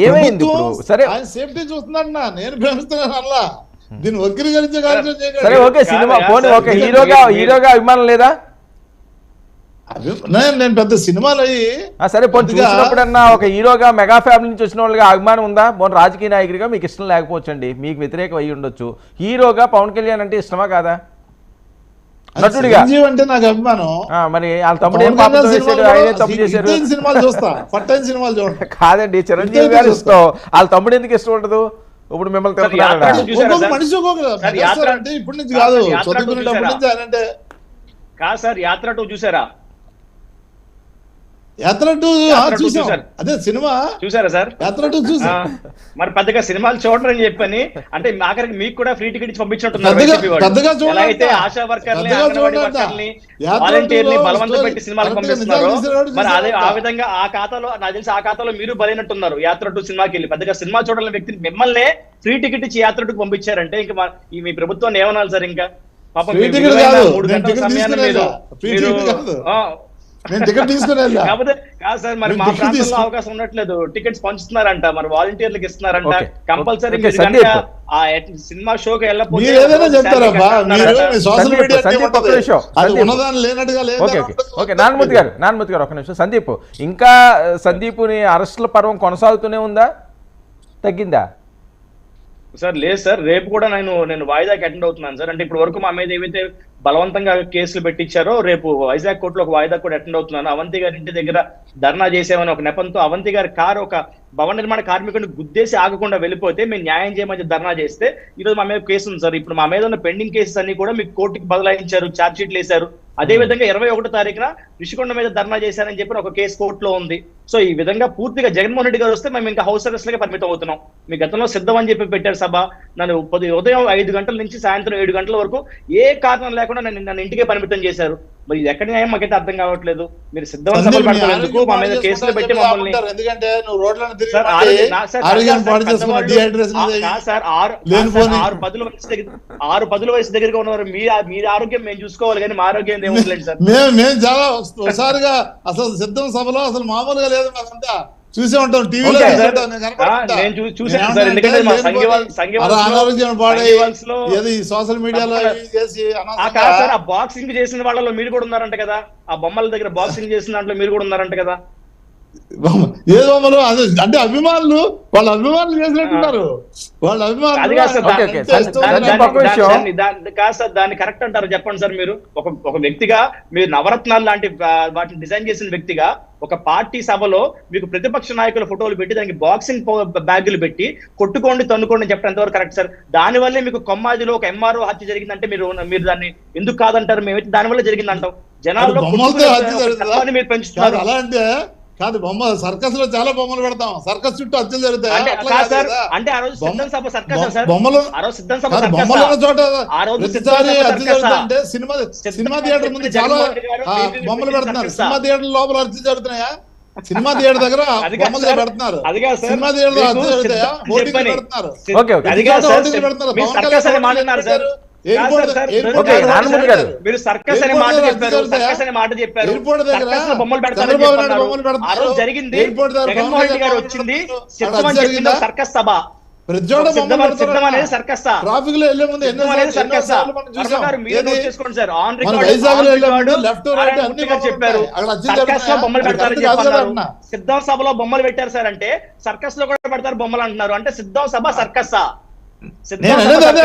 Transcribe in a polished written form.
ఏమైంది ఇప్పుడు? సరే ఆయన సేఫ్టీ చూస్తున్నాడు నా, నేను ప్రేమిస్తున్నాను అలా దీన్ని వక్రీకరించే కార్యక్రమం సరే చేయకండి. ఓకే, సినిమా పోనీ ఓకే, హీరోగా అభిమానం లేదా? నేను పెద్ద సినిమాలు అయ్యి సరే పోనీ చూసినప్పుడన్నా ఒక హీరోగా మెగా ఫ్యామిలీ నుంచి వచ్చిన వాళ్ళగా అభిమానం ఉందా? పోనీ రాజకీయ నాయకుడిగా మీకు ఇష్టం లేకపోవచ్చండి, మీకు వ్యతిరేకం అయ్యి ఉండొచ్చు. హీరోగా పవన్ కళ్యాణ్ అంటే ఇష్టమా కాదా? నటుడిగా చిరంజీవి అంటే నాకు అభిమానం. మరి వాళ్ళ తమ్ముడు ఏం పాపం చేశాడు, ఆయన తప్పు చేశారు? సినిమాలు చూస్తా, పట్టైన సినిమాలు చూడండి. కాదండి, చిరంజీవి గారు ఇష్టం, వాళ్ళ తమ్ముడు ఎందుకు ఇష్టం ఉండదు? ఇప్పుడు మిమ్మల్ని ఒక్కొక్క మనిషి ఒక్కొక్క అంటే ఇప్పటి నుంచి కాదు, చదువుకునేటప్పటి నుంచి ఆయన అంటే కాదు సార్. యాత్ర 2 చూసారా? యాత్ర 2 చూసాం, అదే సినిమా చూసారా సార్? యాత్ర 2 చూసా. మరి పెద్దగా సినిమాలు చూడరని చెప్పని అంటే ఆఖరికి మీకు కూడా ఫ్రీ టికెట్ ఇచ్చి పెద్దగా అయితే ఆశా వర్కర్ని, అంగన్వాడీ వర్కర్ని, వాలంటీర్ని బలవంతం పెట్టి సినిమాలు పంపిస్తున్నారు. మరి అదే ఆ విధంగా ఆ ఖాతాలో నాకు తెలిసి ఆ ఖాతాలో మీరు బలైనట్టున్నారు. యాత్ర 2 సినిమాకి వెళ్ళి పెద్దగా సినిమా చూడాలని వ్యక్తిని మిమ్మల్ని ఫ్రీ టికెట్ ఇచ్చి యాత్ర 2 పంపించారంటే ఇంకా మీ ప్రభుత్వాన్ని ఏమనాలి సార్? ఇంకా పాపం 3 గంటల సమయాన్ని నేను టికెట్ తీసుకుని వెళ్ళా. కాకపోతే కాదు సార్, మరి మా ప్రాంతంలో అవకాశం ఉండట్లేదు, టికెట్స్ పంచుతున్నారంట, మరి వాలంటీర్లకు ఇస్తున్నారంట. కంపల్సరీ సినిమా షోకి వెళ్ళకపోతే ఏదైనా చెప్తారబ్బా మీరు, సోషల్ మీడియా అది ఉన్నదాన్ని లేనట్టుగా లేదు. ఓకే నారాయణమూర్తి గారు ఒక నిమిషం. సందీప్, ఇంకా సందీప్ని అరెస్టుల పర్వం కొనసాగుతూనే ఉందా, తగ్గిందా? సార్ లేదు సార్, రేపు కూడా నేను వాయిదాకి అటెండ్ అవుతున్నాను సార్. అంటే ఇప్పుడు వరకు మా మీద ఏవైతే బలవంతంగా కేసులు పెట్టించారో రేపు వైజాగ్ కోర్టులో ఒక వాయిదా కూడా అటెండ్ అవుతున్నాను. అవంతి గారి ఇంటి దగ్గర ధర్నా చేసామని ఒక నెపంతో అవంతి గారి కారు ఒక భవన నిర్మాణ కార్మికుడిని గుద్దేసి ఆగకుండా వెళ్ళిపోతే మేము న్యాయం చేయమని ధర్నా చేస్తే ఈరోజు మా మీద కేసు ఉంది సార్. ఇప్పుడు మా మీద ఉన్న పెండింగ్ కేసెస్ అన్ని కూడా మీకు కోర్టుకి బదలాయించారు, ఛార్జ్ షీట్లు వేశారు. అదే విధంగా 21వ తారీఖున రిషికొండ మీద ధర్నా చేశారని చెప్పి ఒక కేసు కోర్టులో ఉంది. సో ఈ విధంగా పూర్తిగా జగన్మోహన్ రెడ్డి గారు వస్తే మేము ఇంకా హౌస్ అరెస్ట్ గా పరిమితం అవుతున్నాం. మీ గతంలో సిద్ధం అని చెప్పి పెట్టారు సభ. నన్ను ఉదయం 5 గంటల నుంచి సాయంత్రం 7 గంటల వరకు ఏ కారణం లేకుండా నన్ను ఇంటికే పరిమితం చేశారు. మరి ఎక్కడ న్యాయం మాకైతే అర్థం కావట్లేదు. మీరు సిద్ధం సభలు పెడతారు, మా మీద కేసులు పెట్టి మమ్మల్ని ఎందుకంటే నువ్వు రోడ్లను తిరిగి 6-10 వయసు దగ్గరగా ఉన్నవారు మీ ఆరోగ్యం మేము చూసుకోవాలి, కానీ మా ఆరోగ్యం ఏముండలేదు సార్. మేము చాలా ఒకసారిగా అసలు సిద్ధం సభలో అసలు మామూలుగా లేదు, మాకంతా చూసే ఉంటాం టీవీలో. అనారోగ్యం పాడై ఏది సోషల్ మీడియాలో చేసి ఆ బాక్సింగ్ చేసిన వాళ్ళలో మీరు కూడా ఉన్నారంట కదా, ఆ బొమ్మల దగ్గర బాక్సింగ్ చేసిన దాంట్లో మీరు కూడా ఉన్నారంట కదా. ఏ బొమ్మలు అంటే అభిమానులు వాళ్ళ అభిమానులు చేసినట్టున్నారు, వాళ్ళ అభిమానులు. కాదు సార్, దాన్ని కరెక్ట్ అంటారు చెప్పండి సార్. మీరు ఒక వ్యక్తిగా మీరు నవరత్నాలు లాంటి వాటిని డిజైన్ చేసిన వ్యక్తిగా ఒక పార్టీ సభలో మీకు ప్రతిపక్ష నాయకుల ఫోటోలు పెట్టి దానికి బాక్సింగ్ బ్యాగులు పెట్టి కొట్టుకోండి తన్నుకోండి చెప్పడం ఎంతవరకు కరెక్ట్ సార్? దానివల్లే మీకు కొమ్మాదిలో ఒక ఎంఆర్ఓ హత్య జరిగిందంటే మీరు దాన్ని ఎందుకు కాదంటారు? మేమైతే దానివల్ల జరిగిందంటాలో జనాల్లో మీరు పెంచుతున్నారు. అలా కాదు, బొమ్మ సర్కస్ లో చాలా బొమ్మలు పెడతాం, సర్కస్ చుట్టూ హత్యలు జరుగుతాయి. అంటే ఆ రోజు సిద్ధం సభ సర్కస్ సార్, బొమ్మలు ఆ రోజు సిద్ధం సభ బొమ్మలు ఉన్న చోట ప్రతిసారి హత్య జరుగుతుంటే సినిమా థియేటర్ ముందు చాలా బొమ్మలు పెడుతున్నారు. సినిమా థియేటర్ లోపల హత్య జరుగుతున్నాయా? సినిమా థియేటర్ దగ్గర బొమ్మలు పెడుతున్నారు, సినిమా థియేటర్ హత్య జరుగుతాయా? ఓటింగ్ పెడుతున్నారు, పెడుతున్నారు. మీరు సర్కస్ అనే మాట చెప్పారు, సర్కస్ అనే మాట చెప్పారు, బొమ్మలు పెడతారు జరిగింది. జగన్మోహన్ రెడ్డి గారు వచ్చింది సిద్ధం అని చెప్పింది సర్కస్ సభ. సిద్ధం అనేది సర్కస్, ట్రాఫిక్ లో వెళ్లే ముందు చెప్పారు సర్కస్ లో బొమ్మలు పెడతారని చెప్పారు. సిద్ధం సభలో బొమ్మలు పెట్టారు సార్ అంటే సర్కస్ లో కూడా పెడతారు బొమ్మలు అంటున్నారు. అంటే సిద్ధం సభ సర్కస్, సిద్ధం సభ